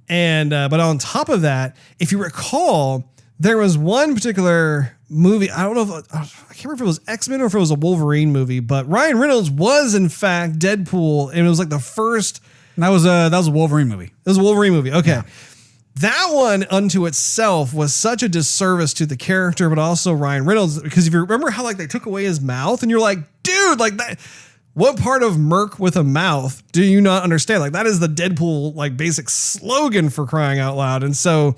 And but on top of that, if you recall, there was one particular movie. I don't know I can't remember if it was X-Men or if it was a Wolverine movie, but Ryan Reynolds was in fact Deadpool, and it was like the first That was a Wolverine movie. It was a Wolverine movie. Okay. Yeah. That one unto itself was such a disservice to the character, but also Ryan Reynolds, because if you remember how like they took away his mouth and you're like, dude, like that, what part of Merc with a mouth do you not understand? Like that is the Deadpool like basic slogan, for crying out loud. And so,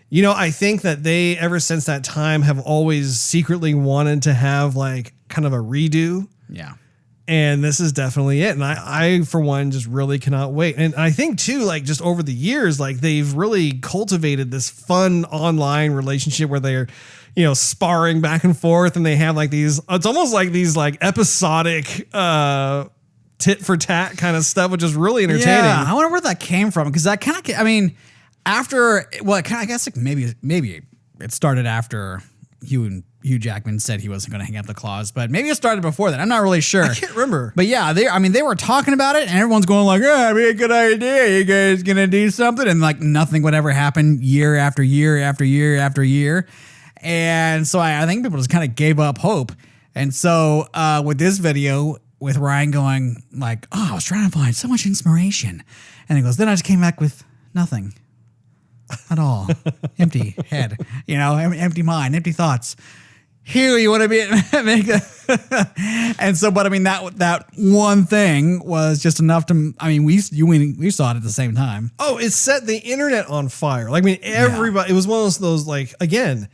you know, I think that they, ever since that time, have always secretly wanted to have like kind of a redo. Yeah. And this is definitely it. And I, for one, just really cannot wait. And I think too, like just over the years, like they've really cultivated this fun online relationship where they're, you know, sparring back and forth, and they have like these, it's almost like these like episodic tit for tat kind of stuff, which is really entertaining. Yeah, I wonder where that came from. Cause that kind of, I mean, after, well, I guess like maybe it started after Hugh Jackman said he wasn't going to hang up the claws, but maybe it started before that. I'm not really sure. I can't remember. But yeah, they were talking about it, and everyone's going like, "Yeah, it'd be a good idea. You guys gonna do something?" And like nothing would ever happen year after year after year after year. And so I think people just kind of gave up hope. And so with this video, with Ryan going like, "Oh, I was trying to find so much inspiration," and he goes, "Then I just came back with nothing at all, empty head, you know, empty mind, empty thoughts." Hugh, you want to be and so, but I mean that one thing was just enough to. I mean, we saw it at the same time. Oh, it set the internet on fire. Like I mean, everybody. Yeah. It was one of those like again.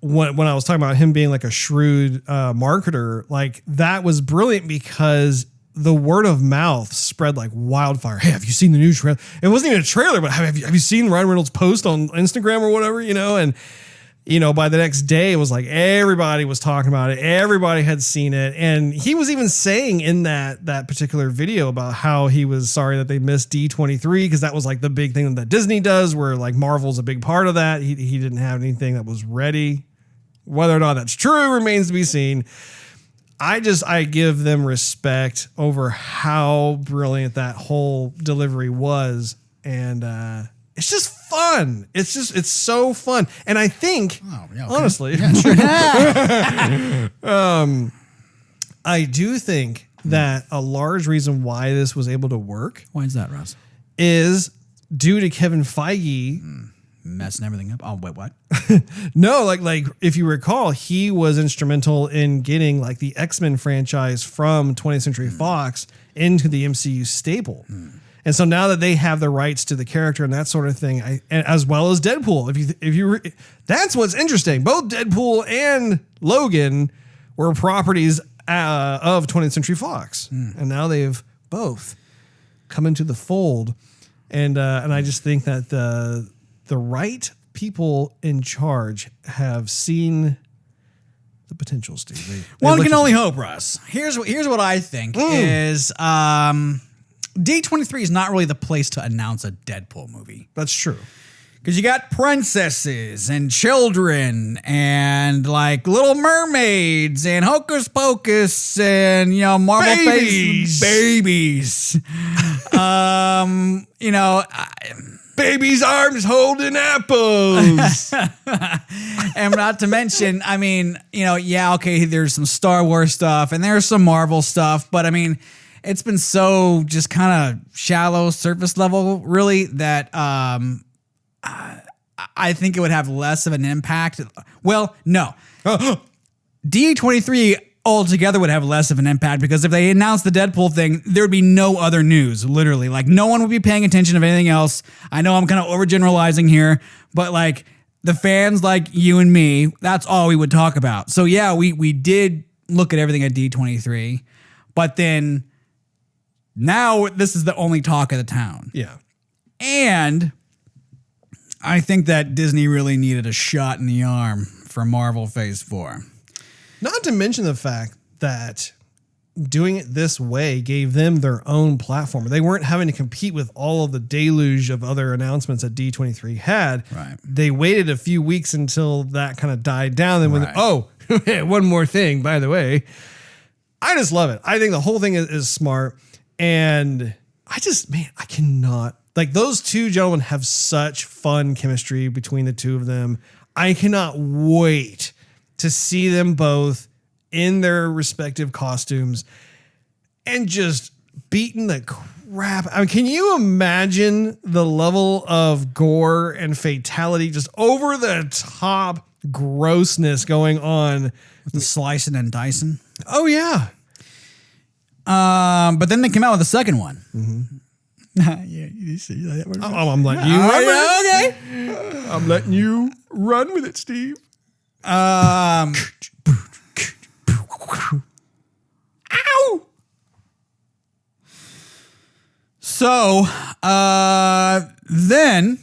When I was talking about him being like a shrewd marketer, like that was brilliant because the word of mouth spread like wildfire. Hey, have you seen the new trailer? It wasn't even a trailer, but have you seen Ryan Reynolds' post on Instagram or whatever? You know, and. You know, by the next day, it was like everybody was talking about it. Everybody had seen it. And he was even saying in that particular video about how he was sorry that they missed D23, because that was like the big thing that Disney does, where like Marvel's a big part of that. He didn't have anything that was ready. Whether or not that's true remains to be seen. I give them respect over how brilliant that whole delivery was. And, it's just fun. It's so fun. And I think, honestly, yeah, sure. I do think that a large reason why this was able to work. Why is that, Russ? Is due to Kevin Feige. Messing everything up. Oh, wait, what? No, like if you recall, he was instrumental in getting like the X-Men franchise from 20th Century Fox into the MCU stable. And so now that they have the rights to the character and that sort of thing, and as well as Deadpool, that's what's interesting. Both Deadpool and Logan were properties of 20th Century Fox, and now they've both come into the fold. And I just think that the right people in charge have seen the potential, Steve. One can only hope, Russ. Here's what I think is. D23 is not really the place to announce a Deadpool movie. That's true. Because you got princesses and children and like Little Mermaids and Hocus Pocus and, you know, Marvel babies. You know, baby's arms holding apples. And not to mention, I mean, you know, yeah, okay, there's some Star Wars stuff and there's some Marvel stuff, but I mean, it's been so just kind of shallow, surface level, really, that I think it would have less of an impact. Well, no. D23 altogether would have less of an impact because if they announced the Deadpool thing, there would be no other news, literally. Like, no one would be paying attention to anything else. I know I'm kind of overgeneralizing here, but like the fans like you and me, that's all we would talk about. So yeah, we did look at everything at D23, but then now this is the only talk of the town. Yeah. And I think that Disney really needed a shot in the arm for Marvel Phase 4. Not to mention the fact that doing it this way gave them their own platform. They weren't having to compete with all of the deluge of other announcements that D23 had. Right. They waited a few weeks until that kind of died down. Then one more thing, by the way. I just love it. I think the whole thing is smart. And I cannot, like, those two gentlemen have such fun chemistry between the two of them. I cannot wait to see them both in their respective costumes and just beating the crap. I mean, can you imagine the level of gore and fatality, just over the top grossness going on? With the slicing and dicing. Oh, yeah. But then they came out with a second one. Yeah, you see that one? I'm letting you run with it. Okay. I'm letting you run with it, Steve. Ow! So, then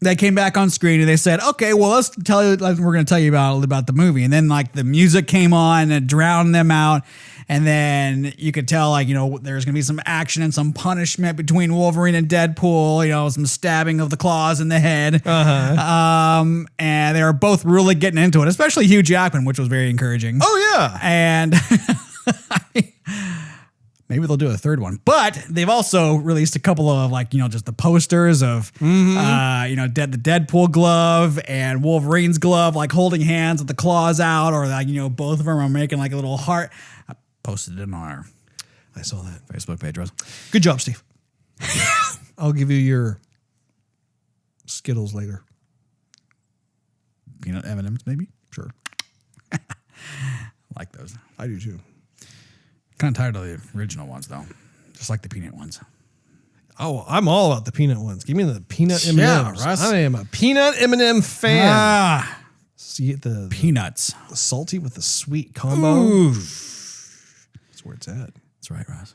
they came back on screen and they said, okay, well, let's tell you, like, we're going to tell you about the movie. And then like the music came on and drowned them out. And then you could tell, like, you know, there's going to be some action and some punishment between Wolverine and Deadpool, you know, some stabbing of the claws in the head. And they were both really getting into it, especially Hugh Jackman, which was very encouraging. Oh, yeah. And maybe they'll do a third one. But they've also released a couple of, like, you know, just the posters of, you know, the Deadpool glove and Wolverine's glove, like holding hands with the claws out, or like, you know, both of them are making like a little heart. I posted it on our I saw that Facebook page, Rose. Good job, Steve. I'll give you your Skittles later. Peanut M&Ms, maybe? Sure. Like those. I do too. Kind of tired of the original ones, though. Just like the peanut ones. Oh, I'm all about the peanut ones. Give me the peanut M&Ms. Yeah, Russ. I am a peanut M&M fan. See the Peanuts. the salty with the sweet combo. Ooh. That's where it's at. That's right, Ross.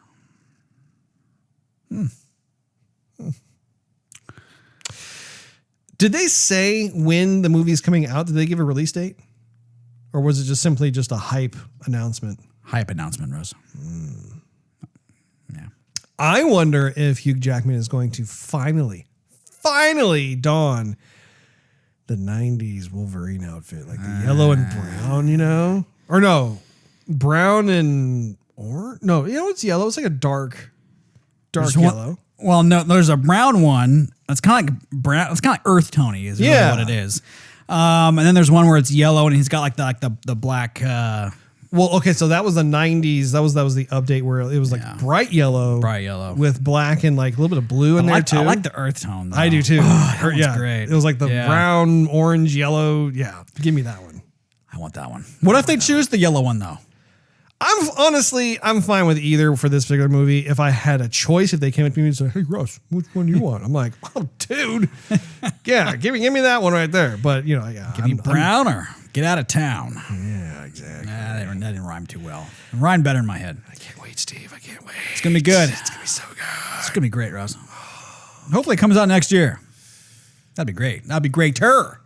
Did they say when the movie's coming out? Did they give a release date? Or was it just simply just a hype announcement? Hype announcement, Rose. Yeah. I wonder if Hugh Jackman is going to finally don the 90s Wolverine outfit, like the yellow and brown, you know? Or no, brown and orange? No, you know, it's yellow. It's like a dark yellow. Well, no, there's a brown one. It's kind of like brown. It's kind of like earth tony is really what it is. And then there's one where it's yellow and he's got like the black. Well, okay, so that was the 90s. That was the update where it was like bright yellow with black and like a little bit of blue in there too. I like the earth tone, though. I do too. That one's great. It was like the brown, orange, yellow. Yeah, give me that one. I want that one. What if they choose the yellow one though? I'm fine with either for this particular movie. If I had a choice, if they came up to me and said, "Hey Russ, which one do you want?" I'm like, "Oh, dude, yeah, give me that one right there." But you know, yeah, Give me brown or get out of town. Yeah, exactly. Nah, that didn't rhyme too well. It rhymed better in my head. I can't wait, Steve. I can't wait. It's gonna be good. It's gonna be so good. It's gonna be great, Russ. Hopefully, it comes out next year. That'd be great. That'd be greater.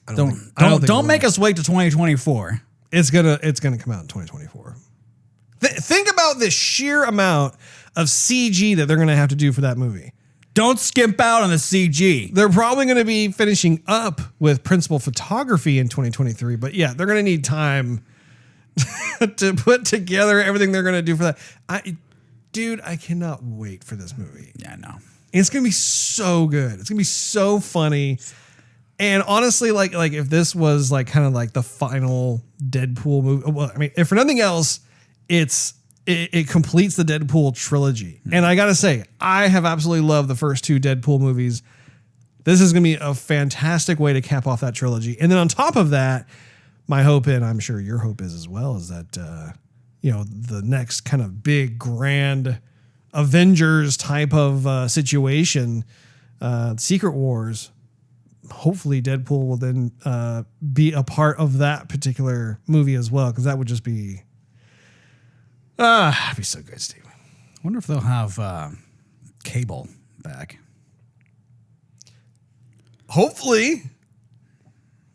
Don't make us wait to 2024. It's gonna come out in 2024. Think about the sheer amount of CG that they're gonna have to do for that movie. Don't skimp out on the CG. They're probably going to be finishing up with principal photography in 2023, but yeah, they're going to need time to put together everything they're going to do for that. I cannot wait for this movie. Yeah, I know. It's going to be so good. It's going to be so funny. And honestly, like if this was like kind of like the final Deadpool movie, well, I mean, if for nothing else, it completes the Deadpool trilogy. And I got to say, I have absolutely loved the first two Deadpool movies. This is going to be a fantastic way to cap off that trilogy. And then on top of that, my hope, and I'm sure your hope is as well, is that, you know, the next kind of big, grand Avengers type of situation, Secret Wars, hopefully Deadpool will then be a part of that particular movie as well, because that would just be... it'd be so good, Steve. I wonder if they'll have Cable back. Hopefully.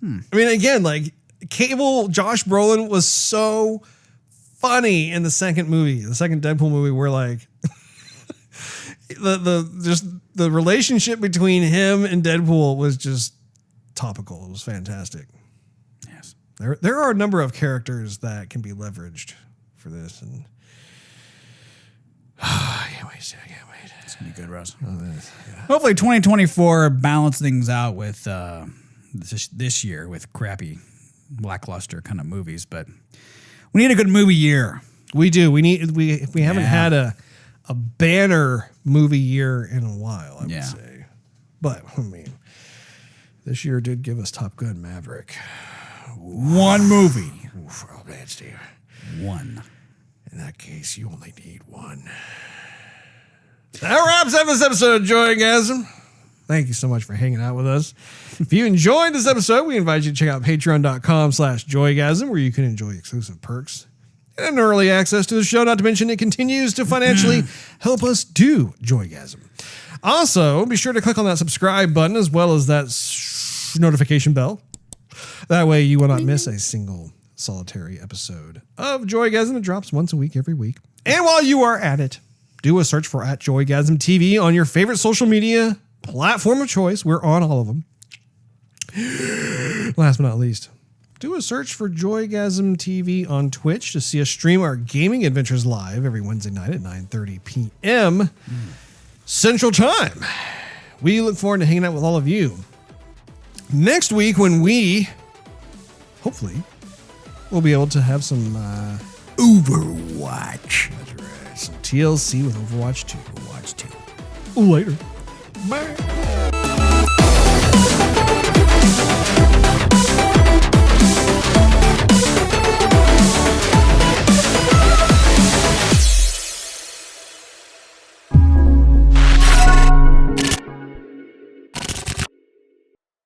I mean, again, like Cable, Josh Brolin was so funny in the second movie, the second Deadpool movie, where like the relationship between him and Deadpool was just topical. It was fantastic. Yes. There are a number of characters that can be leveraged for this, and I can't wait. It's gonna be good, Russ. Hopefully 2024 balance things out with this year with crappy, lackluster kind of movies, but we need a good movie year. We do. We haven't had a banner movie year in a while, I would say. But I mean, this year did give us Top Gun Maverick. One movie. Oof, oh man, Steve. One. In that case, you only need one. That wraps up this episode of Joygasm. Thank you so much for hanging out with us. If you enjoyed this episode, we invite you to check out patreon.com/Joygasm, where you can enjoy exclusive perks and early access to the show. Not to mention, it continues to financially help us do Joygasm. Also, be sure to click on that subscribe button as well as that notification bell. That way you will not miss a single solitary episode of Joygasm. It drops once a week every week. And while you are at it, do a search for @Joygasm TV on your favorite social media platform of choice. We're on all of them. Last but not least, do a search for Joygasm TV on Twitch to see us stream our gaming adventures live every Wednesday night at 9:30 p.m. Central Time. We look forward to hanging out with all of you next week when we, hopefully, will be able to have some Overwatch. That's right. Some TLC with Overwatch 2. Overwatch 2. Later. Bye.